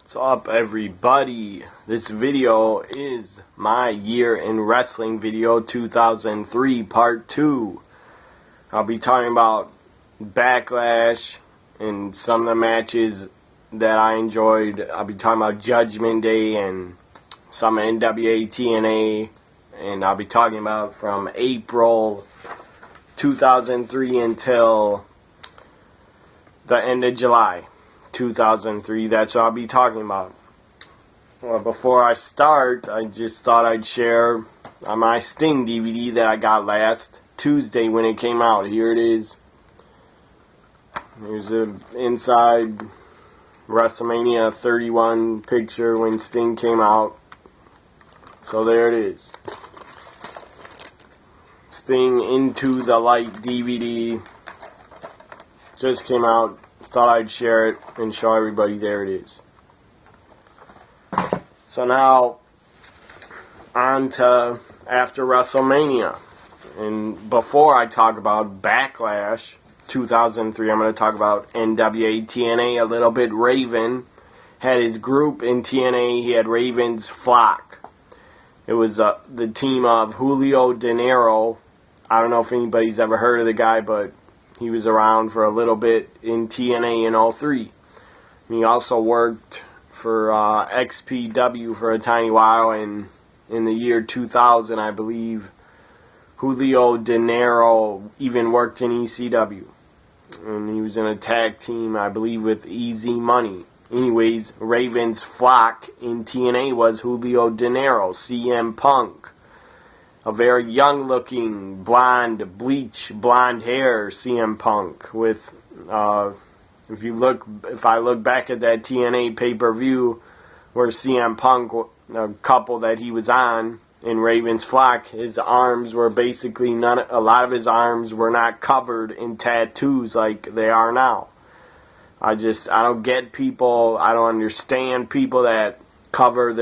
What's up, everybody? This video is my year in wrestling video 2003 part 2. I'll be talking about Backlash and some of the matches that I enjoyed. I'll be talking about Judgment Day and some NWA TNA, and I'll be talking about from April 2003 until the end of July 2003. That's what I'll be talking about. Well, before I start, I just thought I'd share my Sting DVD that I got last Tuesday when it came out. Here it is. Here's the inside WrestleMania 31 picture when Sting came out. So there it is. Sting Into the Light DVD just came out. Thought I'd share it and show everybody. There it is. So now on to after WrestleMania, and before I talk about Backlash 2003, I'm going to talk about NWA TNA a little bit. Raven had his group in TNA. He had Raven's Flock. It was the team of Julio De Niro. I don't know if anybody's ever heard of the guy, but he was around for a little bit in TNA in 03. He also worked for XPW for a tiny while, and in the year 2000, I believe, Julio De Niro even worked in ECW. And he was in a tag team, I believe, with Easy Money. Anyways, Raven's Flock in TNA was Julio De Niro, CM Punk, a very young-looking, blonde, blonde hair CM Punk. With, if I look back at that TNA pay-per-view where CM Punk, a couple that he was on in Raven's Flock, his arms were basically a lot of his arms were not covered in tattoos like they are now. I don't get people. I don't understand people that cover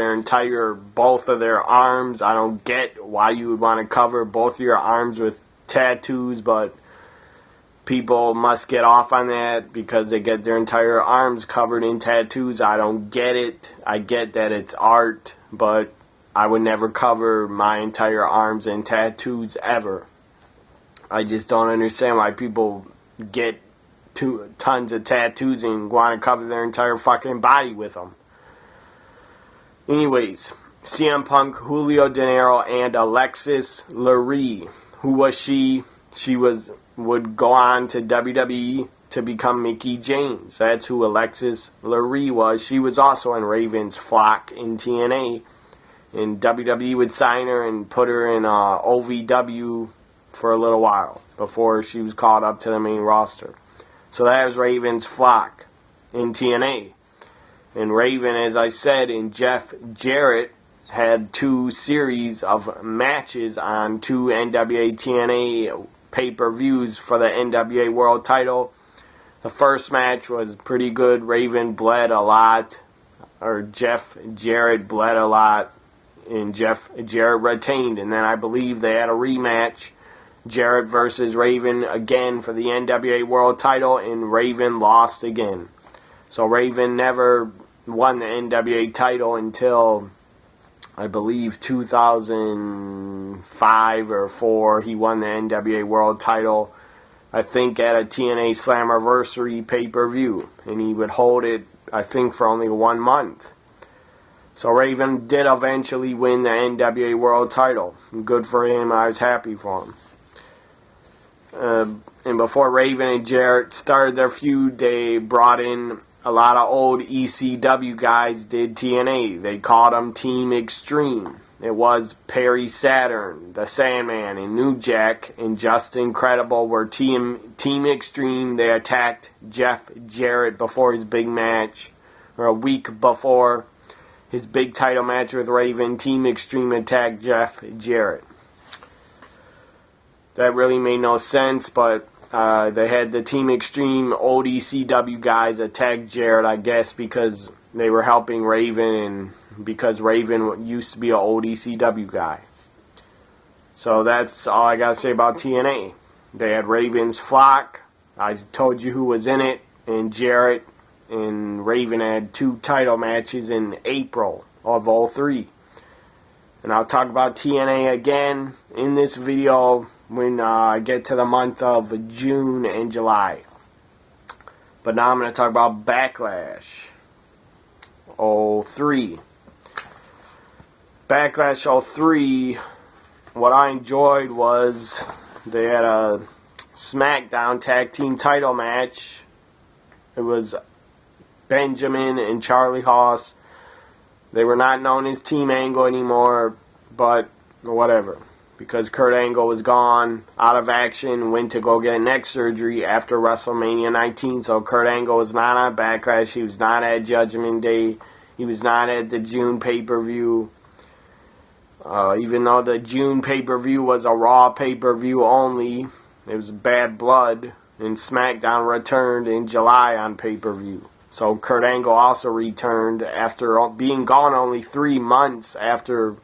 both of their arms. I don't get why you would want to cover both of your arms with tattoos, but people must get off on that because they get their entire arms covered in tattoos. I don't get it. I get that it's art, but I would never cover my entire arms in tattoos ever. I just don't understand why people get tons of tattoos and want to cover their entire fucking body with them. Anyways, CM Punk, Julio De Niro, and Alexis Lurie. Who was she? She would go on to WWE to become Mickie James. That's who Alexis Lurie was. She was also in Raven's Flock in TNA. And WWE would sign her and put her in OVW for a little while before she was called up to the main roster. So that was Raven's Flock in TNA. And Raven, as I said, and Jeff Jarrett had 2 series of matches on 2 NWA TNA pay-per-views for the NWA World Title. The first match was pretty good. Raven bled a lot, or Jeff Jarrett bled a lot, and Jeff Jarrett retained. And then I believe they had a rematch, Jarrett versus Raven again for the NWA World Title, and Raven lost again. So Raven never won the NWA title until, I believe, 2005 or 4. He won the NWA World title, I think, at a TNA Slammiversary pay-per-view. And he would hold it, I think, for only 1 month. So Raven did eventually win the NWA World title. Good for him. I was happy for him. And before Raven and Jarrett started their feud, they brought in a lot of old ECW guys did TNA. They called them Team Extreme. It was Perry Saturn, the Sandman, and New Jack, and Just Incredible were Team Extreme. They attacked Jeff Jarrett before his big match, or a week before his big title match with Raven. Team Extreme attacked Jeff Jarrett. That really made no sense, but they had the Team Extreme old ECW guys attack Jarrett, I guess, because they were helping Raven and because Raven used to be an old ECW guy. So that's all I got to say about TNA. They had Raven's Flock. I told you who was in it, and Jarrett and Raven had 2 title matches in April of 03. And I'll talk about TNA again in this video when I get to the month of June and July. But now I'm going to talk about Backlash 03. Backlash 03, what I enjoyed was they had a SmackDown tag team title match. It was Benjamin and Charlie Haas. They were not known as Team Angle anymore, but whatever. Because Kurt Angle was gone, out of action, went to go get neck surgery after WrestleMania 19. So Kurt Angle was not on Backlash. He was not at Judgment Day. He was not at the June pay-per-view. Even though the June pay-per-view was a Raw pay-per-view only, it was Bad Blood, and SmackDown returned in July on pay-per-view. So Kurt Angle also returned after being gone only 3 months after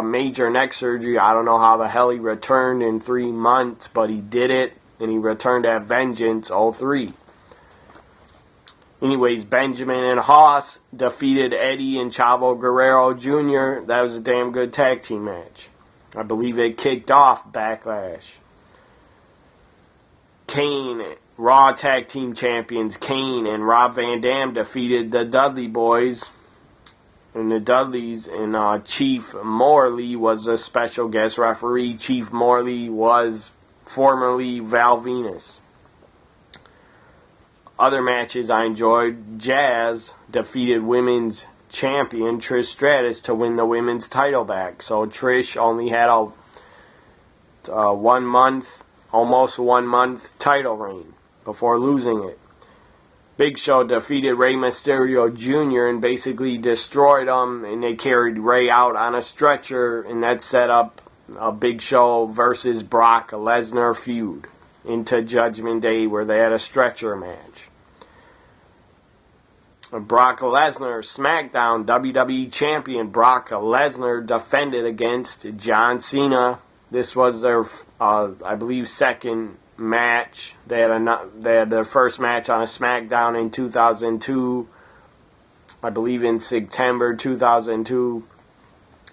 major neck surgery. I don't know how the hell he returned in 3 months, but he did it, and he returned at Vengence 03. Anyways, Benjamin and Haas defeated Eddie and Chavo Guerrero Jr. That was a damn good tag team match. I believe it kicked off Backlash. Kane, Raw Tag Team Champions Kane and Rob Van Dam defeated the Dudley Boys. And the Dudleys, and Chief Morley was a special guest referee. Chief Morley was formerly Val Venus. Other matches I enjoyed. Jazz defeated women's champion Trish Stratus to win the women's title back. So Trish only had a 1 month, almost 1 month title reign before losing it. Big Show defeated Rey Mysterio Jr. and basically destroyed him, and they carried Rey out on a stretcher, and that set up a Big Show versus Brock Lesnar feud into Judgment Day, where they had a stretcher match. Brock Lesnar, SmackDown WWE Champion Brock Lesnar defended against John Cena. This was their, I believe, second match. They had their first match on a SmackDown in 2002. I believe in September 2002.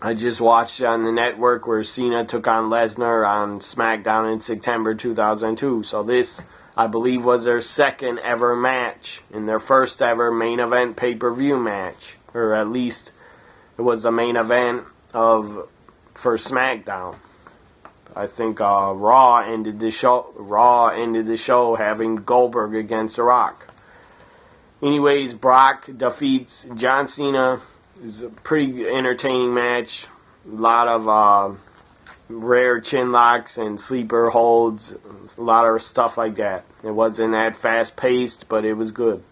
I just watched it on the network where Cena took on Lesnar on SmackDown in September 2002. So this, I believe, was their second ever match and their first ever main event pay-per-view match. Or at least it was the main event for SmackDown. I think Raw ended the show having Goldberg against The Rock. Anyways, Brock defeats John Cena. It was a pretty entertaining match. A lot of rare chin locks and sleeper holds. A lot of stuff like that. It wasn't that fast paced, but it was good.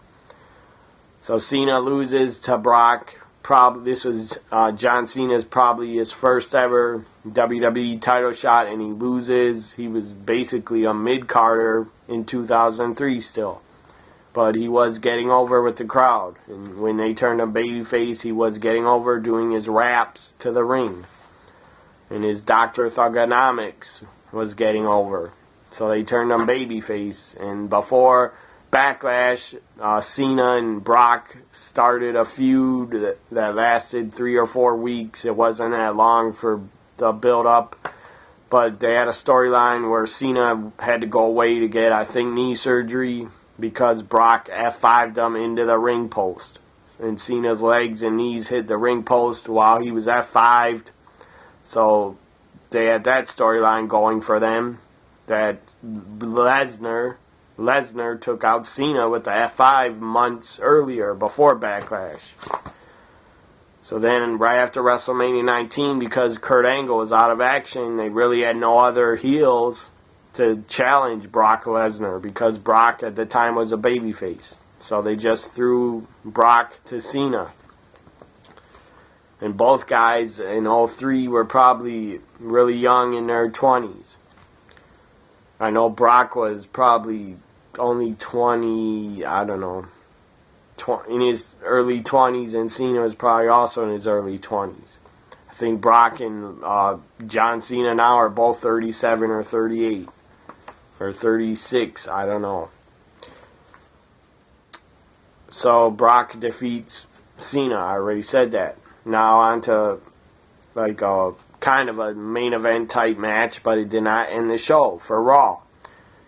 So Cena loses to Brock. This was John Cena's probably his first ever WWE title shot, and he loses. He was basically a mid-carder in 2003 still. But he was getting over with the crowd. And when they turned him babyface, he was getting over doing his raps to the ring. And his Dr. Thugonomics was getting over. So they turned him babyface. And before Backlash, Cena and Brock started a feud that lasted 3 or 4 weeks. It wasn't that long for the build-up. But they had a storyline where Cena had to go away to get, I think, knee surgery because Brock F5'd him into the ring post. And Cena's legs and knees hit the ring post while he was F5'd. So they had that storyline going for them. That Lesnar took out Cena with the F5 months earlier, before Backlash. So then, right after WrestleMania 19, because Kurt Angle was out of action, they really had no other heels to challenge Brock Lesnar, because Brock at the time was a babyface. So they just threw Brock to Cena. And both guys in 03 were probably really young in their 20s. I know Brock was probably only 20, I don't know, in his early 20s, and Cena was probably also in his early 20s. I think Brock and John Cena now are both 37 or 38 or 36, I don't know. So Brock defeats Cena. I already said that. Now on to like a kind of a main event type match, but it did not end the show for Raw.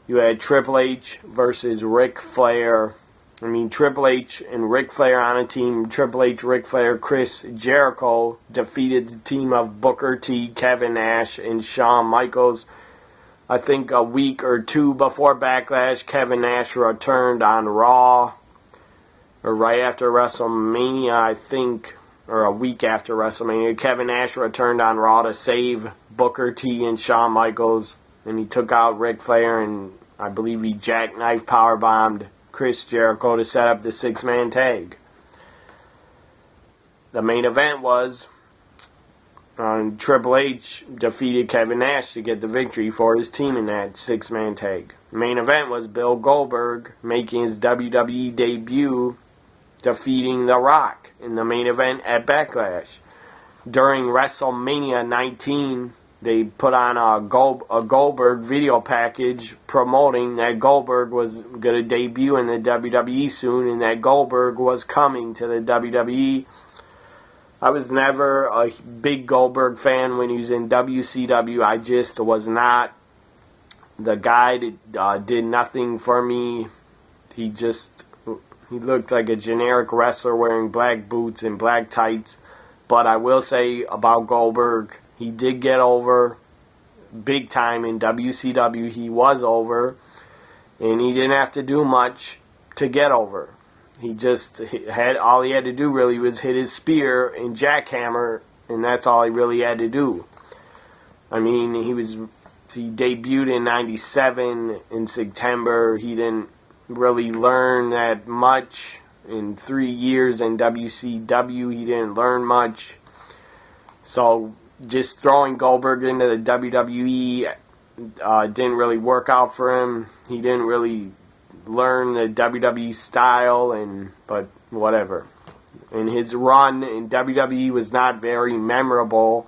You had Triple H versus Ric Flair. Triple H and Ric Flair on a team. Triple H, Ric Flair, Chris Jericho defeated the team of Booker T, Kevin Nash, and Shawn Michaels. I think a week or two before Backlash, Kevin Nash returned on Raw. Or right after WrestleMania, I think. Or a week after WrestleMania. Kevin Nash returned on Raw to save Booker T and Shawn Michaels. And he took out Ric Flair, and I believe he jackknife powerbombed Chris Jericho to set up the six-man tag. The main event was Triple H defeated Kevin Nash to get the victory for his team in that six-man tag. The main event was Bill Goldberg making his WWE debut, defeating The Rock in the main event at Backlash. During WrestleMania 19, they put on a Goldberg video package promoting that Goldberg was going to debut in the WWE soon and that Goldberg was coming to the WWE. I was never a big Goldberg fan when he was in WCW. I just was not. The guy that did nothing for me. He looked like a generic wrestler wearing black boots and black tights. But I will say about Goldberg, he did get over big time in WCW. He was over, and he didn't have to do much to get over. He just had, all he had to do really was hit his spear and jackhammer, and that's all he really had to do. He debuted in 97 in September. He didn't really learn that much. In 3 years in WCW, he didn't learn much. So just throwing Goldberg into the WWE didn't really work out for him. He didn't really learn the WWE style, but whatever. And his run in WWE was not very memorable.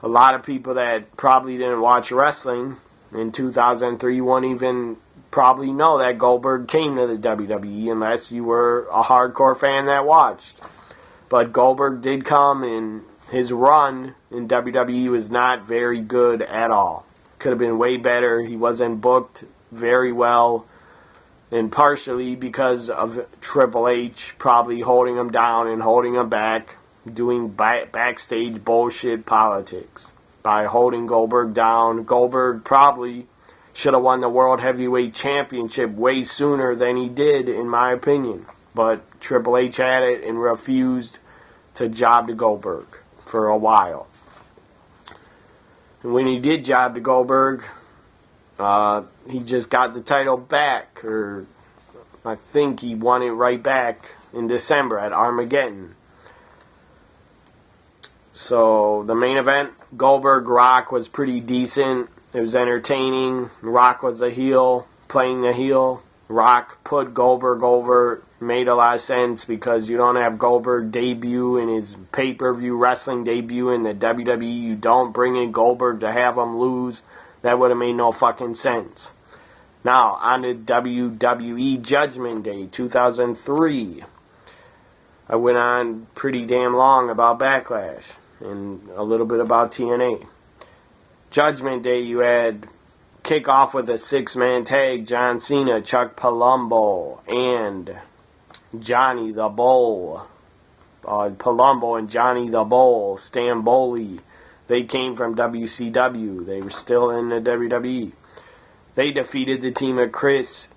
A lot of people that probably didn't watch wrestling in 2003 won't even probably know that Goldberg came to the WWE unless you were a hardcore fan that watched. But Goldberg did come, and his run in WWE was not very good at all. Could have been way better. He wasn't booked very well, and partially because of Triple H probably holding him down and holding him back, doing backstage bullshit politics. By holding Goldberg down, Goldberg probably should have won the World Heavyweight Championship way sooner than he did, in my opinion. But Triple H had it and refused to job to Goldberg for a while. And when he did job to Goldberg, he just got the title back, or I think he won it right back in December at Armageddon. So the main event, Goldberg-Rock, was pretty decent. It was entertaining. Rock was a heel, playing the heel. Rock put Goldberg over. Made a lot of sense because you don't have Goldberg debut in his pay-per-view wrestling debut in the WWE. You don't bring in Goldberg to have him lose. That would have made no fucking sense. Now, on to WWE Judgment Day 2003. I went on pretty damn long about Backlash and a little bit about TNA. Judgment Day, you had kick off with a six-man tag, John Cena, Chuck Palumbo, and Johnny the Bull. Palumbo and Johnny the Bull, Stamboli. They came from WCW. They were still in the WWE. They defeated the team of Chris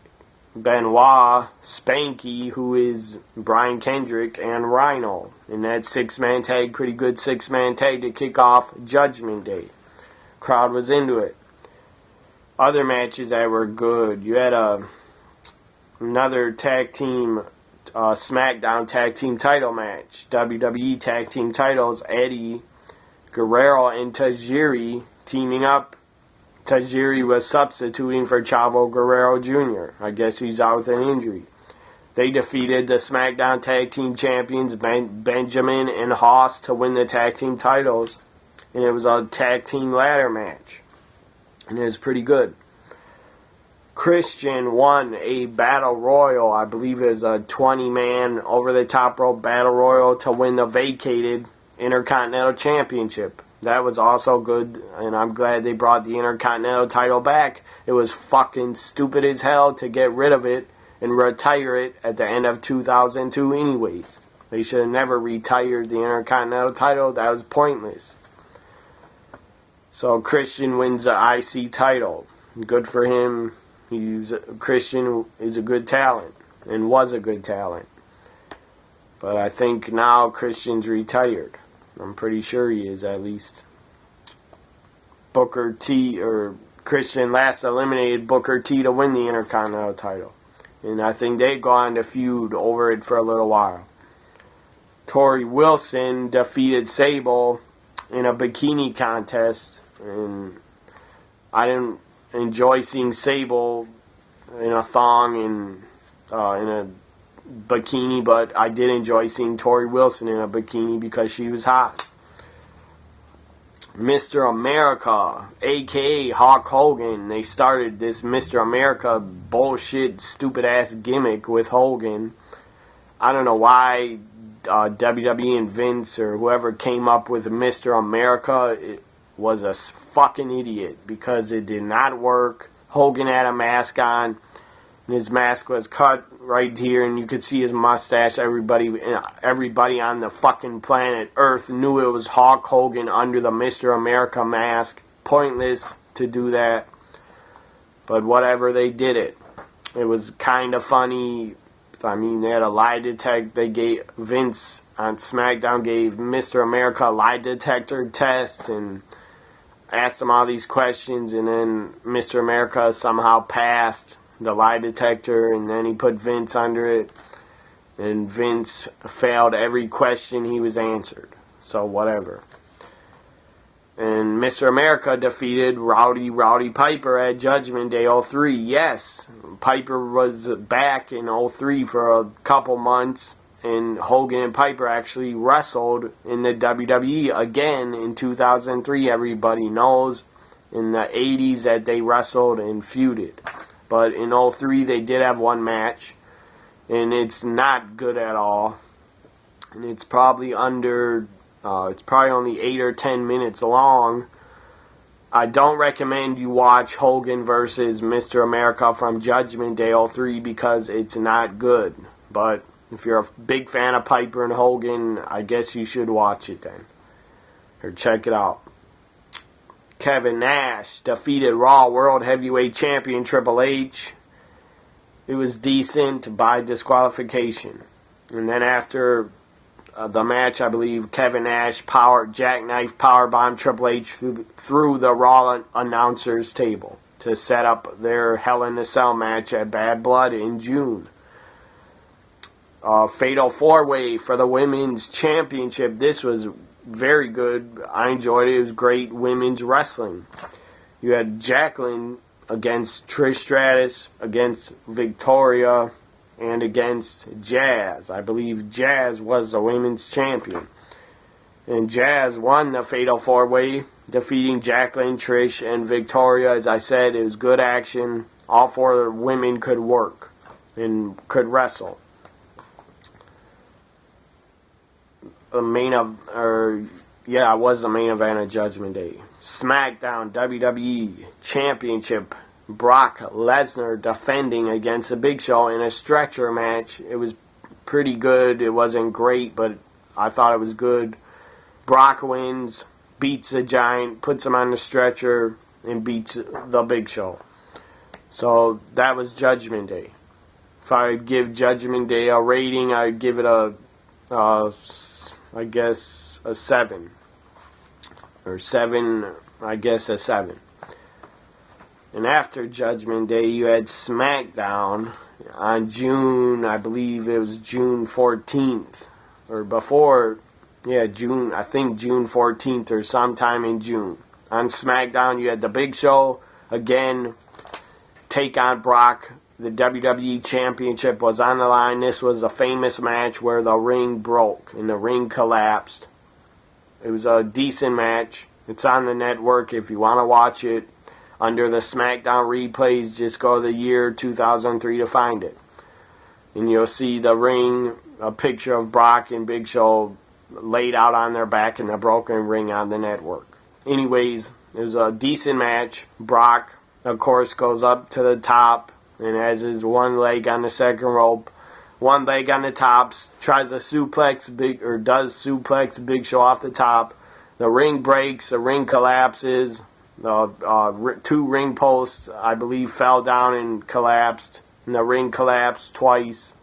Benoit, Spanky, who is Brian Kendrick, and Rhino. In that six-man tag, pretty good six-man tag to kick off Judgment Day. Crowd was into it. Other matches that were good. You had another tag team, SmackDown tag team title match. WWE tag team titles, Eddie Guerrero and Tajiri teaming up. Tajiri was substituting for Chavo Guerrero Jr. I guess he's out with an injury. They defeated the SmackDown tag team champions, Benjamin and Haas, to win the tag team titles. And it was a tag team ladder match. And it was pretty good. Christian won a battle royal. I believe it was a 20-man over-the-top rope battle royal to win the vacated Intercontinental Championship. That was also good, and I'm glad they brought the Intercontinental title back. It was fucking stupid as hell to get rid of it and retire it at the end of 2002 anyways. They should have never retired the Intercontinental title. That was pointless. So Christian wins the IC title. Good for him. Christian is a good talent and was a good talent. But I think now Christian's retired. I'm pretty sure he is, at least. Booker T, or Christian last eliminated Booker T to win the Intercontinental title. And I think they'd go on to feud over it for a little while. Tori Wilson defeated Sable in a bikini contest. And I didn't enjoy seeing Sable in a thong and in a bikini, but I did enjoy seeing Tori Wilson in a bikini because she was hot. Mr. America, aka Hulk Hogan, they started this Mr. America bullshit, stupid ass gimmick with Hogan. I don't know why WWE and Vince or whoever came up with Mr. America was a fucking idiot because it did not work. Hogan had a mask on, and his mask was cut right here, and you could see his mustache. Everybody on the fucking planet Earth knew it was Hulk Hogan under the Mr. America mask. Pointless to do that, but whatever, they did it. It was kind of funny. I mean, they had a lie detector. They gave Vince on SmackDown gave Mr. America a lie detector test and asked him all these questions, and then Mr. America somehow passed the lie detector, and then he put Vince under it, and Vince failed every question he was answered. So whatever. And Mr. America defeated Rowdy Piper at Judgment Day 03. Yes, Piper was back in 03 for a couple months, and Hogan and Piper actually wrestled in the WWE again in 2003. Everybody knows in the 80s that they wrestled and feuded. But in 03 they did have one match, and it's not good at all. And it's probably it's probably only 8 or 10 minutes long. I don't recommend you watch Hogan versus Mr. America from Judgment Day 03 because it's not good. But if you're a big fan of Piper and Hogan, I guess you should watch it then. Or check it out. Kevin Nash defeated Raw World Heavyweight Champion Triple H. It was decent by disqualification. And then after the match, I believe Kevin Nash jackknife powerbomb Triple H through the Raw announcers table to set up their Hell in a Cell match at Bad Blood in June. Fatal 4-Way for the Women's Championship. This was very good. I enjoyed it. It was great women's wrestling. You had Jacqueline against Trish Stratus, against Victoria, and against Jazz. I believe Jazz was the women's champion. And Jazz won the Fatal 4-Way, defeating Jacqueline, Trish, and Victoria. As I said, it was good action. All four women could work and could wrestle. I was the main event of Judgment Day. SmackDown WWE Championship. Brock Lesnar defending against the Big Show in a stretcher match. It was pretty good. It wasn't great, but I thought it was good. Brock wins, beats the Giant, puts him on the stretcher, and beats the Big Show. So that was Judgment Day. If I would give Judgment Day a rating, I'd give it a 7. Or 7, I guess a 7. And after Judgment Day, you had SmackDown on June 14th. Or before, June 14th or sometime in June. On SmackDown, you had the Big Show, again, take on Brock. The WWE Championship was on the line. This was a famous match where the ring broke and the ring collapsed. It was a decent match. It's on the network if you want to watch it. Under the SmackDown replays, just go to the year 2003 to find it. And you'll see the ring, a picture of Brock and Big Show laid out on their back in the broken ring on the network. Anyways, it was a decent match. Brock, of course, goes up to the top and has his one leg on the second rope, one leg on the tops, tries to suplex does suplex Big Show off the top. The ring breaks, the ring collapses. The two ring posts, I believe, fell down and collapsed. And the ring collapsed twice.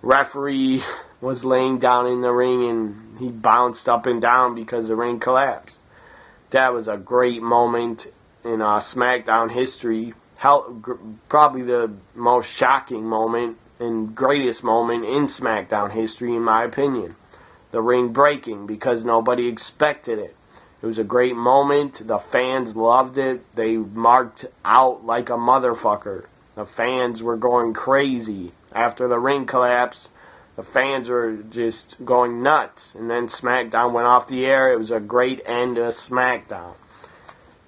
Referee was laying down in the ring and he bounced up and down because the ring collapsed. That was a great moment in SmackDown history. Probably the most shocking moment and greatest moment in SmackDown history, in my opinion. The ring breaking, because nobody expected it. It was a great moment. The fans loved it. They marked out like a motherfucker. The fans were going crazy. After the ring collapsed, the fans were just going nuts. And then SmackDown went off the air. It was a great end to SmackDown.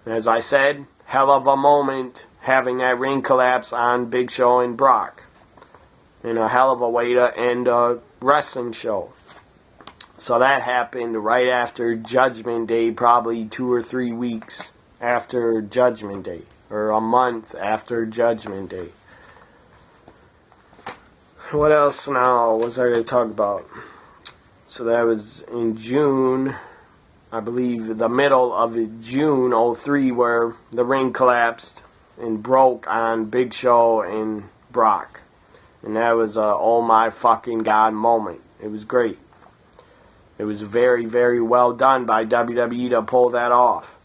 And as I said, hell of a moment having that ring collapse on Big Show and Brock. And a hell of a way to end a wrestling show. So that happened right after Judgment Day, probably 2 or 3 weeks after Judgment Day, or a month after Judgment Day. What else now was I going to talk about? So that was in June, I believe the middle of June 03, where the ring collapsed and broke on Big Show and Brock. And that was a oh my fucking god moment. It was great. It was very, very well done by WWE to pull that off.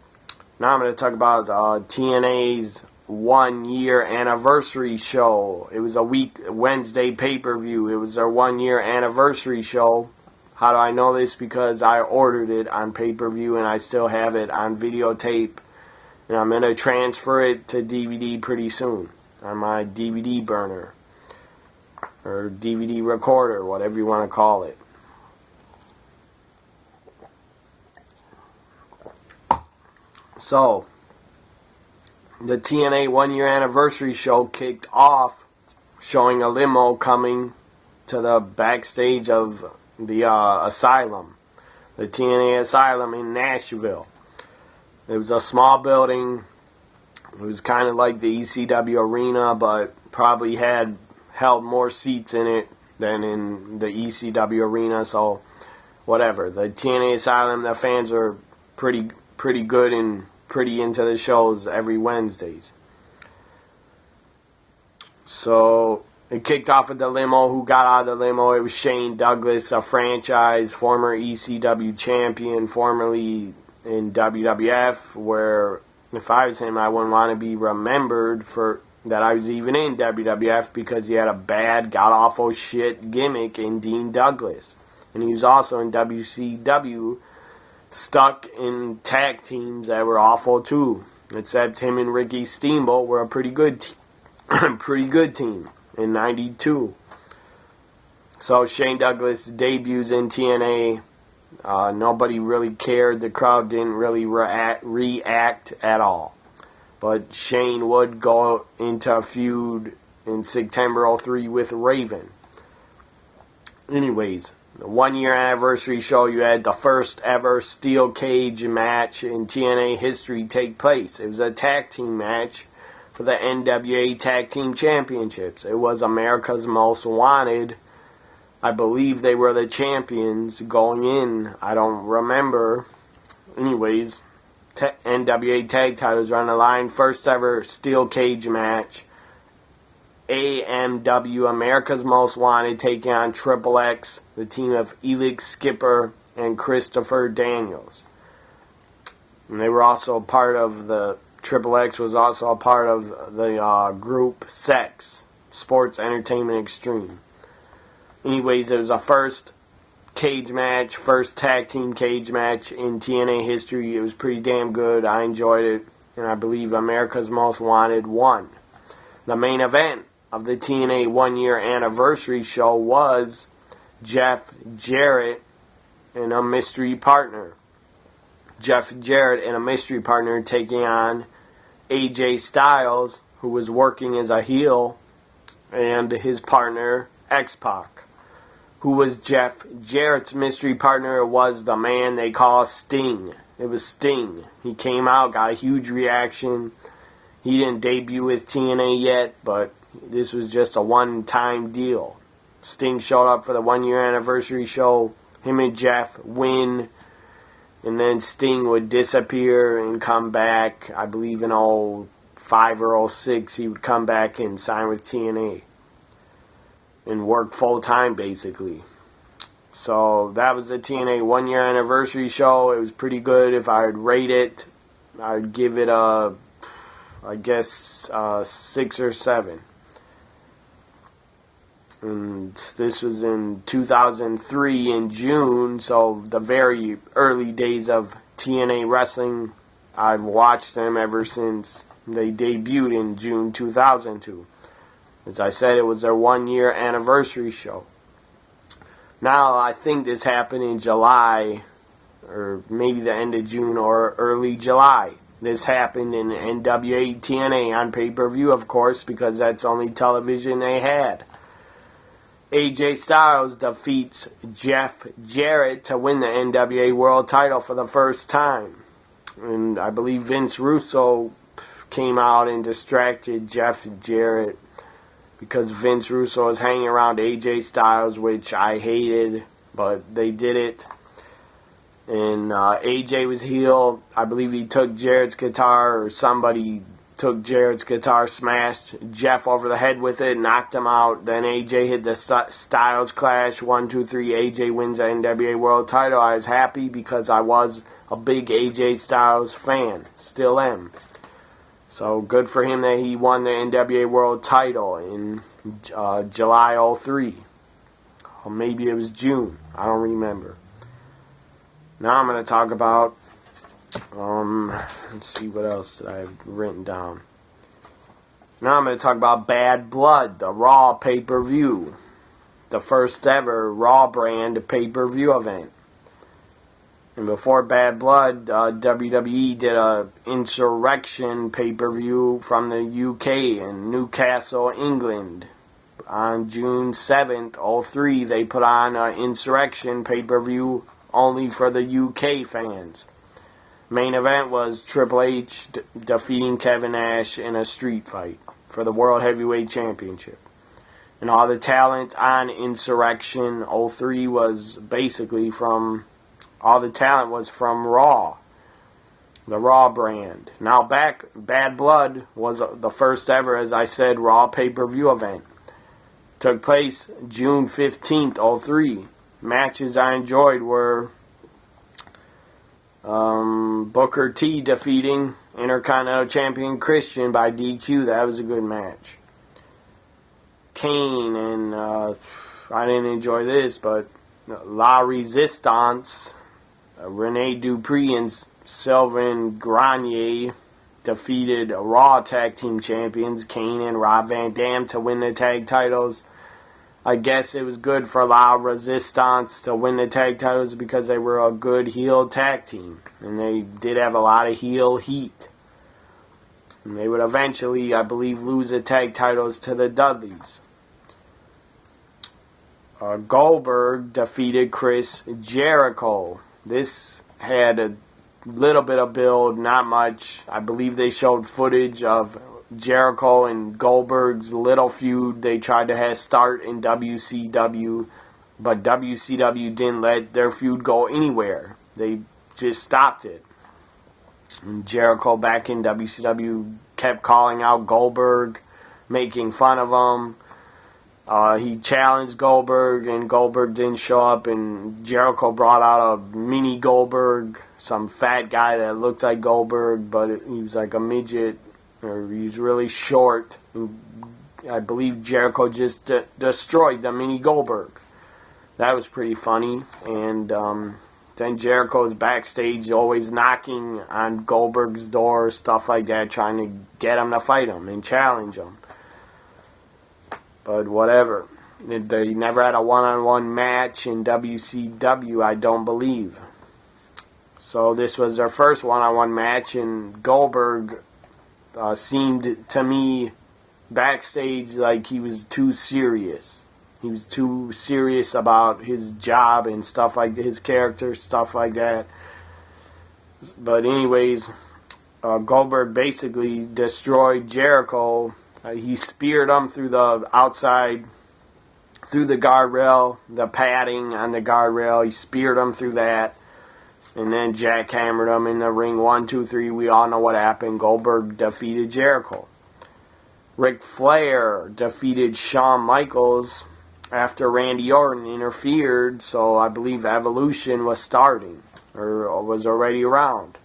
Now I'm going to talk about TNA's 1-year anniversary show. It was a Wednesday pay-per-view. It was their 1-year anniversary show. How do I know this? Because I ordered it on pay-per-view and I still have it on videotape. And I'm going to transfer it to DVD pretty soon on my DVD burner. Or DVD recorder, whatever you want to call it. So, the TNA 1-year anniversary show kicked off showing a limo coming to the backstage of the Asylum. The TNA Asylum in Nashville. It was a small building. It was kind of like the ECW arena, but probably held more seats in it than in the ECW arena, so whatever. The TNA Asylum, the fans are pretty good and pretty into the shows every Wednesdays. So it kicked off with the limo. Who got out of the limo? It was Shane Douglas, a franchise former ECW champion, formerly in WWF, where if I was him, I wouldn't want to be remembered for that I was even in WWF, because he had a bad, god-awful shit gimmick in Dean Douglas. And he was also in WCW, stuck in tag teams that were awful too. Except him and Ricky Steamboat were a pretty good team in '92. So Shane Douglas debuts in TNA. Nobody really cared. The crowd didn't really react at all. But Shane would go into a feud in September 03 with Raven. Anyways, the 1-year anniversary show, you had the first ever steel cage match in TNA history take place. It was a tag team match for the NWA Tag Team Championships. It was America's Most Wanted. I believe they were the champions going in. I don't remember. Anyways, NWA tag titles are on the line. First ever steel cage match. AMW, America's Most Wanted, taking on Triple X, the team of Elix Skipper and Christopher Daniels. And they were also part of the Triple X was also a part of the group Sex, Sports Entertainment Extreme. Anyways, it was a first cage match, first tag team cage match in TNA history. It was pretty damn good. I enjoyed it, and I believe America's Most Wanted won. The main event of the TNA 1-year anniversary show was Jeff Jarrett and a mystery partner. Jeff Jarrett and a mystery partner taking on AJ Styles, who was working as a heel, and his partner, X-Pac, who was Jeff Jarrett's mystery partner, was the man they call Sting. It was Sting. He came out, got a huge reaction. He didn't debut with TNA yet, but this was just a one-time deal. Sting showed up for the one-year anniversary show. Him and Jeff win, and then Sting would disappear and come back. I believe in 05 or 06, he would come back and sign with TNA and work full-time, basically. So that was the TNA one-year anniversary show. It was pretty good. If I would rate it, I would give it a, I guess, 6 or 7. And this was in 2003 in June, so the very early days of TNA wrestling. I've watched them ever since they debuted in June 2002. As I said, it was their one-year anniversary show. Now, I think this happened in July, or maybe the end of June or early July. This happened in NWA TNA on pay-per-view, of course, because that's the only television they had. AJ Styles defeats Jeff Jarrett to win the NWA World Title for the first time. And I believe Vince Russo came out and distracted Jeff Jarrett because Vince Russo was hanging around AJ Styles, which I hated, but they did it. And AJ was heel. I believe he took Jarrett's guitar, or somebody took Jarrett's guitar, smashed Jeff over the head with it, knocked him out. Then AJ hit the Styles Clash. 1, 2, 3. AJ wins the NWA World Title. I was happy because I was a big AJ Styles fan. Still am. So good for him that he won the NWA World Title in July 03. Or maybe it was June. I don't remember. Now I'm going to talk about, let's see what else I have written down. Now I'm going to talk about Bad Blood, the Raw pay-per-view. The first ever Raw brand pay-per-view event. And before Bad Blood, WWE did a Insurrection pay-per-view from the UK in Newcastle, England. On June 7th, 03, they put on an Insurrection pay-per-view only for the UK fans. Main event was Triple H defeating Kevin Nash in a street fight for the World Heavyweight Championship. And all the talent on Insurrection 03 was basically from... all the talent was from Raw, the Raw brand. Now Bad Blood was the first ever, as I said, Raw pay-per-view event. Took place June 15th, 03. Matches I enjoyed were Booker T defeating Intercontinental Champion Christian by DQ. That was a good match. Kane and, I didn't enjoy this, but La Resistance, Rene Dupree and Sylvain Grenier defeated Raw Tag Team Champions Kane and Rob Van Dam to win the tag titles. I guess it was good for La Resistance to win the tag titles because they were a good heel tag team. And they did have a lot of heel heat. And they would eventually, I believe, lose the tag titles to the Dudleys. Goldberg defeated Chris Jericho. This had a little bit of build, not much. I believe they showed footage of Jericho and Goldberg's little feud they tried to have start in WCW, but WCW didn't let their feud go anywhere. They just stopped it. And Jericho back in WCW kept calling out Goldberg, making fun of him. He challenged Goldberg, and Goldberg didn't show up, and Jericho brought out a mini Goldberg, some fat guy that looked like Goldberg, but he was like a midget, or he was really short. And I believe Jericho just destroyed the mini Goldberg. That was pretty funny. And then Jericho's backstage always knocking on Goldberg's door, stuff like that, trying to get him to fight him and challenge him. But whatever. They never had a one-on-one match in WCW, I don't believe. So this was their first one-on-one match, and Goldberg seemed to me backstage like he was too serious. He was too serious about his job and stuff like his character, stuff like that. But anyways, Goldberg basically destroyed Jericho. He speared him through the outside, through the guardrail, the padding on the guardrail. He speared him through that. And then jackhammered him in the ring. 1, 2, 3. We all know what happened. Goldberg defeated Jericho. Ric Flair defeated Shawn Michaels after Randy Orton interfered. So I believe Evolution was starting, or was already around.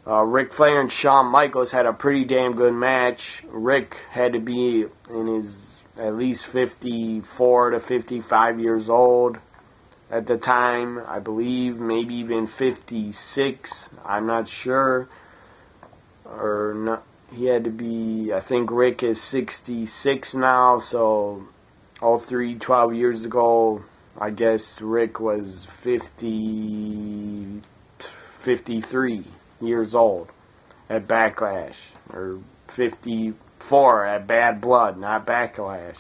Ric Flair and Shawn Michaels had a pretty damn good match. Ric had to be in his at least 54 to 55 years old at the time, I believe, maybe even 56. I'm not sure. Or not. He had to be, I think Rick is 66 now, so 12 years ago, I guess Rick was 53 years old at Backlash, or 54 at Bad Blood, not Backlash.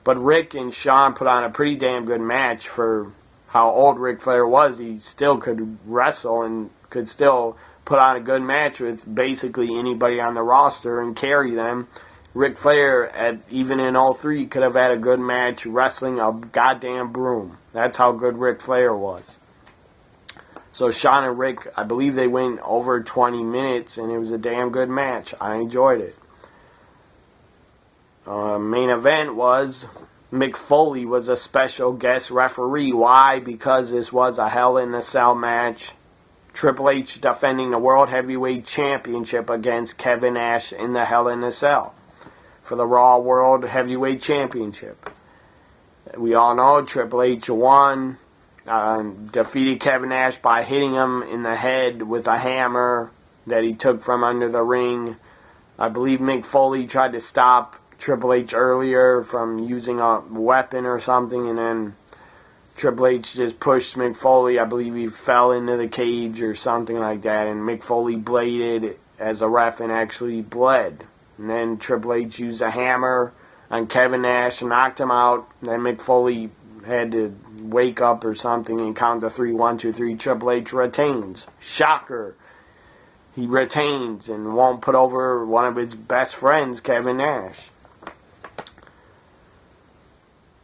But Rick and Shawn put on a pretty damn good match for how old Ric Flair was. He still could wrestle and could still put on a good match with basically anybody on the roster and carry them. Ric Flair, even in 03, could have had a good match wrestling a goddamn broom. That's how good Ric Flair was. So Shawn and Rick, I believe they went over 20 minutes, and it was a damn good match. I enjoyed it. Main event was Mick Foley was a special guest referee. Why? Because this was a Hell in a Cell match. Triple H defending the World Heavyweight Championship against Kevin Nash in the Hell in a Cell for the Raw World Heavyweight Championship. We all know Triple H won, defeated Kevin Nash by hitting him in the head with a hammer that he took from under the ring. I believe Mick Foley tried to stop Triple H earlier from using a weapon or something, and then Triple H just pushed Mick Foley. I believe he fell into the cage or something like that, and Mick Foley bladed as a ref and actually bled. And then Triple H used a hammer on Kevin Nash and knocked him out. And then Mick Foley had to wake up or something and count to 3, 1, 2, 3. Triple H retains. Shocker. He retains and won't put over one of his best friends, Kevin Nash.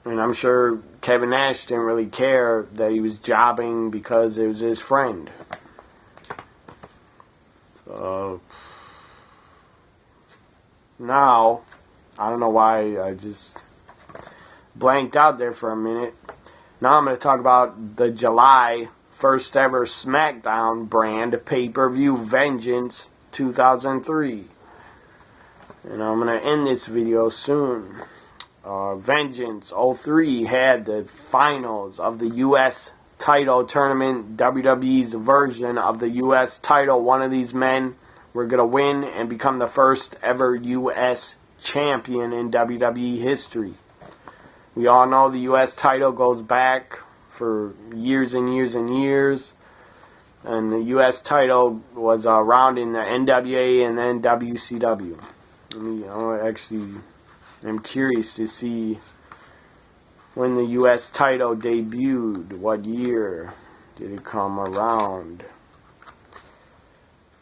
And I'm sure Kevin Nash didn't really care that he was jobbing because it was his friend. So now, I don't know why I just blanked out there for a minute. Now I'm going to talk about the July first ever SmackDown brand pay-per-view Vengence 2003. And I'm going to end this video soon. Vengence 03 had the finals of the U.S. title tournament, WWE's version of the U.S. title. One of these men were going to win and become the first ever U.S. champion in WWE history. We all know the U.S. title goes back for years and years and years. And the U.S. title was around in the NWA and then WCW. I'm curious to see when the U.S. title debuted. What year did it come around?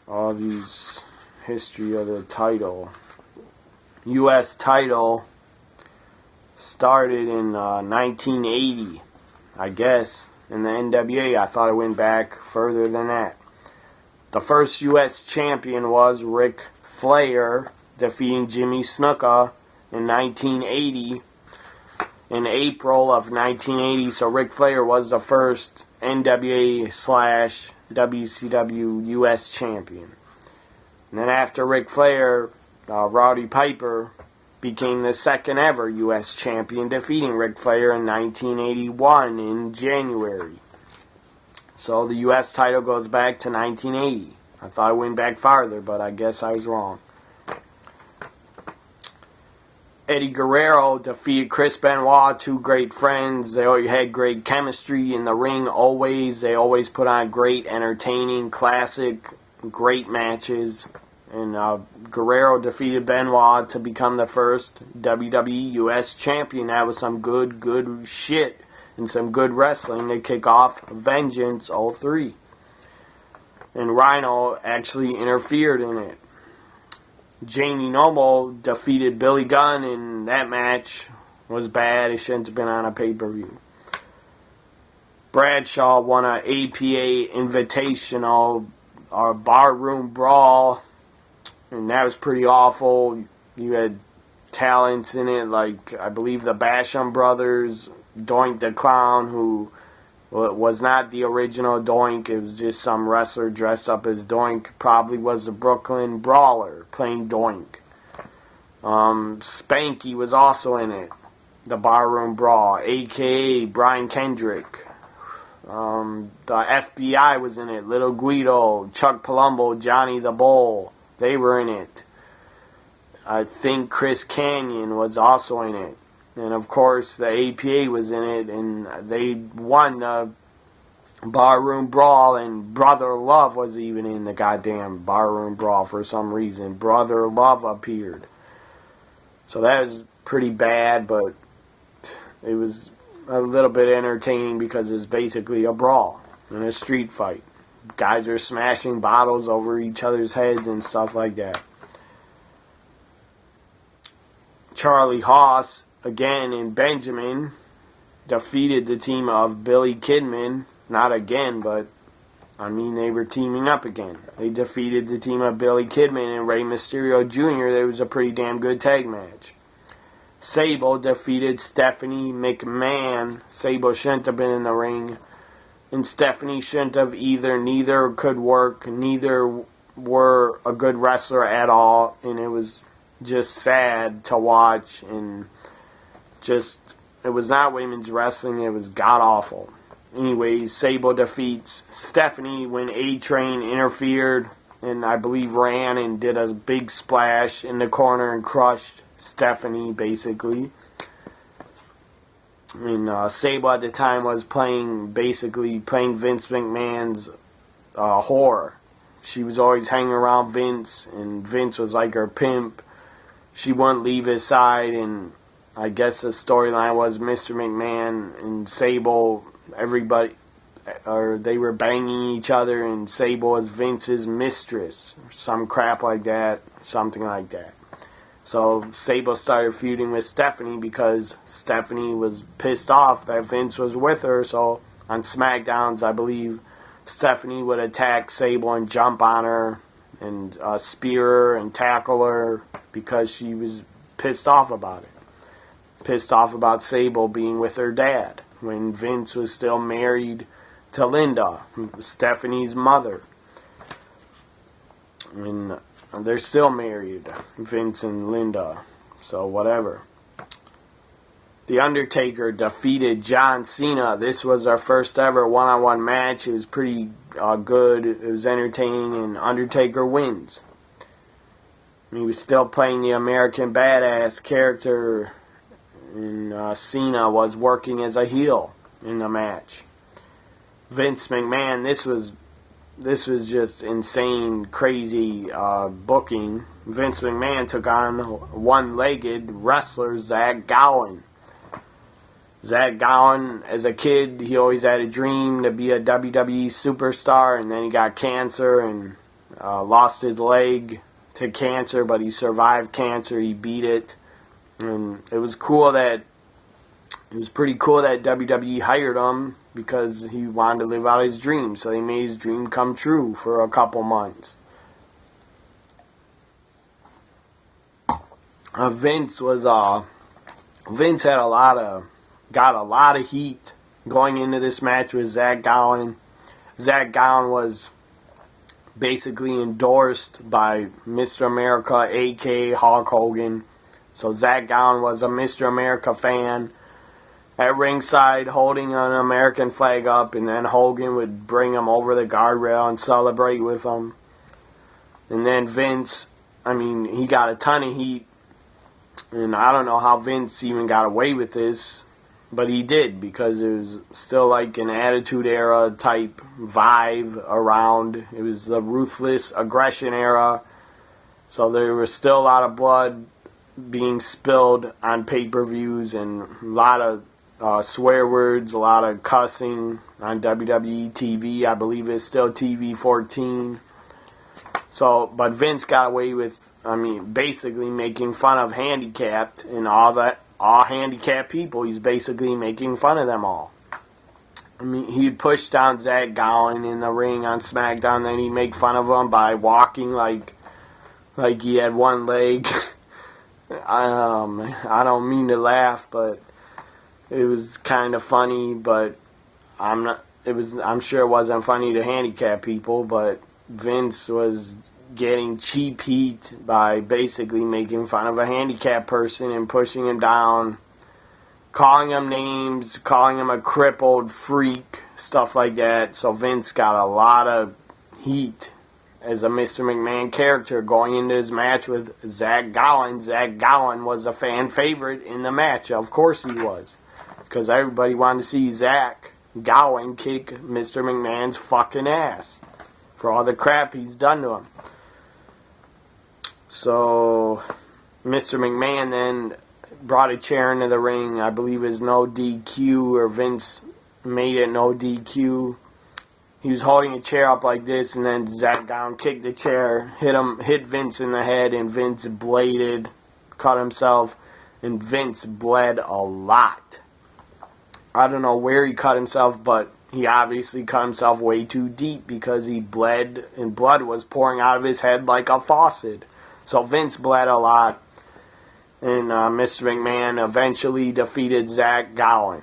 All these history of the title. U.S. title started in 1980, I guess, in the NWA. I thought it went back further than that. The first U.S. champion was Ric Flair, defeating Jimmy Snuka in 1980, in April of 1980. So Ric Flair was the first NWA/WCW U.S. champion. And then after Ric Flair, Roddy Piper became the second ever U.S. champion, defeating Ric Flair in 1981 in January. So the U.S. title goes back to 1980. I thought it went back farther, but I guess I was wrong. Eddie Guerrero defeated Chris Benoit, two great friends. They always had great chemistry in the ring, always. They always put on great, entertaining, classic, great matches. And Guerrero defeated Benoit to become the first WWE US champion. That was some good shit and some good wrestling to kick off Vengeance 03. And Rhino actually interfered in it. Jamie Noble defeated Billy Gunn, and that match was bad. It shouldn't have been on a pay-per-view. Bradshaw won an APA Invitational or Barroom Brawl, and that was pretty awful. You had talents in it, like I believe the Basham brothers, Doink the Clown, who was not the original Doink. It was just some wrestler dressed up as Doink. Probably was the Brooklyn Brawler playing Doink. Spanky was also in it. The Barroom Brawl, a.k.a. Brian Kendrick. The FBI was in it. Little Guido, Chuck Palumbo, Johnny the Bull. They were in it. I think Chris Canyon was also in it. And of course the APA was in it, and they won the Barroom Brawl, and Brother Love was even in the goddamn Barroom Brawl for some reason. Brother Love appeared. So that was pretty bad, but it was a little bit entertaining because it was basically a brawl and a street fight. Guys are smashing bottles over each other's heads and stuff like that. Charlie Haas, again in Benjamin, defeated the team of Billy Kidman. Not again, but I mean they were teaming up again. They defeated the team of Billy Kidman and Rey Mysterio Jr. It was a pretty damn good tag match. Sable defeated Stephanie McMahon. Sable shouldn't have been in the ring. And Stephanie shouldn't have either. Neither could work. Neither were a good wrestler at all. And it was just sad to watch. And just, it was not women's wrestling. It was god-awful. Anyways, Sable defeats Stephanie when A-Train interfered. And I believe ran and did a big splash in the corner and crushed Stephanie, basically. And Sable at the time was playing Vince McMahon's whore. She was always hanging around Vince, and Vince was like her pimp. She wouldn't leave his side, and I guess the storyline was Mr. McMahon and Sable, everybody, or they were banging each other, and Sable was Vince's mistress, or some crap like that, something like that. So Sable started feuding with Stephanie because Stephanie was pissed off that Vince was with her. So on SmackDowns, I believe Stephanie would attack Sable and jump on her and spear her and tackle her because she was pissed off about it. Pissed off about Sable being with her dad when Vince was still married to Linda, Stephanie's mother. And they're still married, Vince and Linda, so whatever. The Undertaker defeated John Cena. This was our first ever one-on-one match. It was pretty good. It was entertaining, and Undertaker wins. He was still playing the American Badass character, and Cena was working as a heel in the match. Vince McMahon, this was just insane, crazy booking. Vince McMahon took on one-legged wrestler Zach Gowen. Zach Gowen, as a kid, he always had a dream to be a WWE superstar, and then he got cancer and lost his leg to cancer, but he survived cancer. He beat it, and it was pretty cool that WWE hired him because he wanted to live out his dream. So they made his dream come true for a couple months. Vince had got a lot of heat going into this match with Zach Gowen. Zach Gowen was basically endorsed by Mr. America, a.k.a. Hulk Hogan. So Zach Gowen was a Mr. America fan at ringside holding an American flag up, and then Hogan would bring him over the guardrail and celebrate with him. And then Vince, he got a ton of heat, and I don't know how Vince even got away with this, but he did, because it was still like an Attitude Era type vibe around. It was the ruthless aggression era. So there was still a lot of blood being spilled on pay-per-views and a lot of swear words, a lot of cussing on WWE TV. I believe it's still TV 14. So, but Vince got away with, basically making fun of handicapped and all handicapped people. He's basically making fun of them all. He'd push down Zach Gowen in the ring on SmackDown, then he'd make fun of him by walking like he had one leg. I don't mean to laugh, but it was kind of funny. But I'm sure it wasn't funny to handicapped people. But Vince was getting cheap heat by basically making fun of a handicapped person and pushing him down, calling him names, calling him a crippled freak, stuff like that. So Vince got a lot of heat as a Mr. McMahon character going into his match with Zach Gowen. Zach Gowen was a fan favorite in the match. Of course he was. Because everybody wanted to see Zach Gowen kick Mr. McMahon's fucking ass for all the crap he's done to him. So Mr. McMahon then brought a chair into the ring. I believe it was no DQ, or Vince made it no DQ. He was holding a chair up like this, and then Zach Gowen kicked the chair, hit Vince in the head, and Vince bladed, cut himself, and Vince bled a lot. I don't know where he cut himself, but he obviously cut himself way too deep because he bled, and blood was pouring out of his head like a faucet. So Vince bled a lot, and Mr. McMahon eventually defeated Zach Gowen.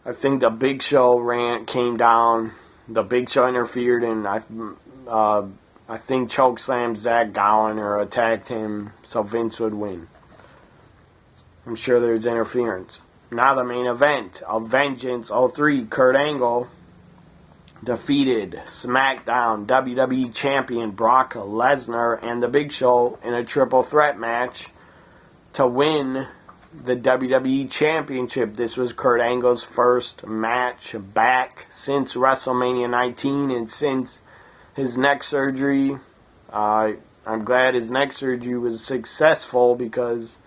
I think the Big Show came down. The Big Show interfered, and I think chokeslammed Zach Gowen or attacked him so Vince would win. I'm sure there's interference. Now the main event of Vengeance 03, Kurt Angle defeated SmackDown WWE Champion Brock Lesnar and the Big Show in a triple threat match to win the WWE Championship. This was Kurt Angle's first match back since WrestleMania 19 and since his neck surgery. I'm glad his neck surgery was successful because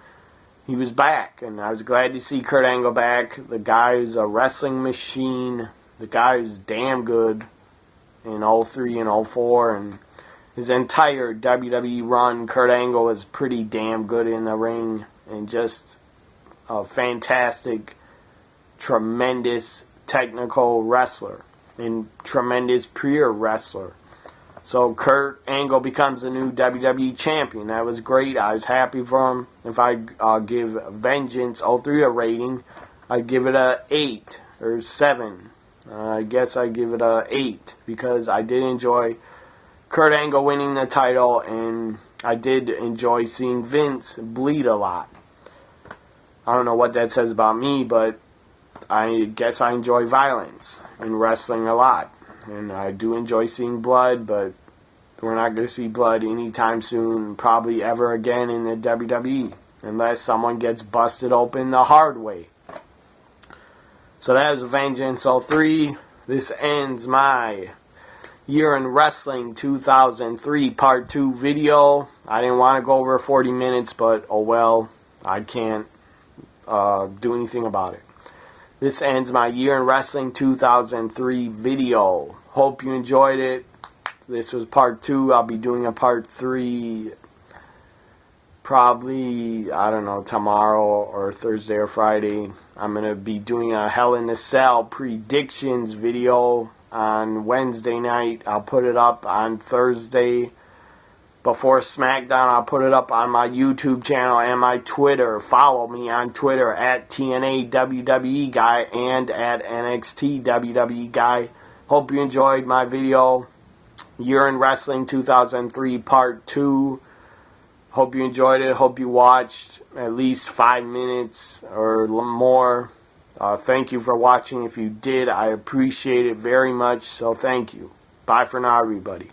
he was back, and I was glad to see Kurt Angle back. The guy is a wrestling machine. The guy is damn good in 03 and 04, and his entire WWE run, Kurt Angle was pretty damn good in the ring, and just a fantastic, tremendous technical wrestler and tremendous pure wrestler. So Kurt Angle becomes the new WWE champion. That was great. I was happy for him. If I give Vengeance 03 a rating, I'd give it a 8 or 7. I guess I'd give it a 8 because I did enjoy Kurt Angle winning the title, and I did enjoy seeing Vince bleed a lot. I don't know what that says about me, but I guess I enjoy violence in wrestling a lot. And I do enjoy seeing blood, but we're not going to see blood anytime soon, probably ever again in the WWE, unless someone gets busted open the hard way. So that was Vengeance 03. This ends my Year in Wrestling 2003 Part 2 video. I didn't want to go over 40 minutes, but oh well, I can't do anything about it. This ends my Year in Wrestling 2003 video. Hope you enjoyed it. This was part 2. I'll be doing a part 3 probably, I don't know, tomorrow or Thursday or Friday. I'm going to be doing a Hell in a Cell predictions video on Wednesday night. I'll put it up on Thursday before SmackDown. I'll put it up on my YouTube channel and my Twitter. Follow me on Twitter at TNA WWE Guy and at NXT WWE Guy. Hope you enjoyed my video. Year in Wrestling 2003 Part 2. Hope you enjoyed it. Hope you watched at least 5 minutes or more. Thank you for watching. If you did, I appreciate it very much. So thank you. Bye for now, everybody.